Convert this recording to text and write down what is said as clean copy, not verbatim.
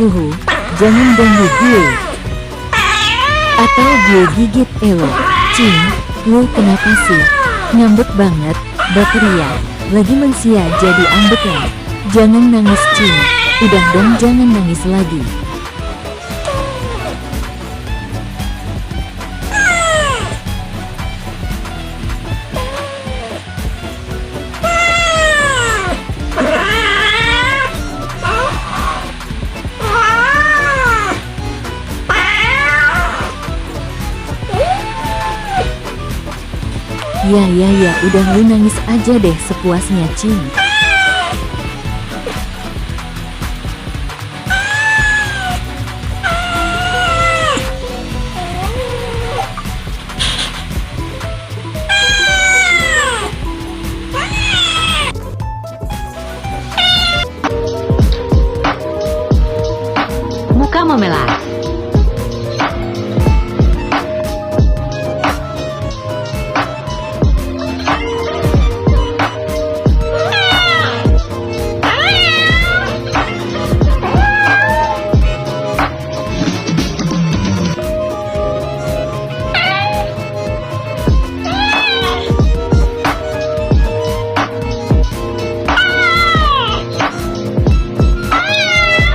Huhu, jangan ganggu gue. Atau gue gigit elo. Cing, lu kenapa sih? Ngambek banget, Bateria. Lagi mensia jadi ambek ya. Jangan nangis Cing. Udah dong jangan nangis lagi. Ya, udah lu nangis aja deh sepuasnya Cing. Muka memelas.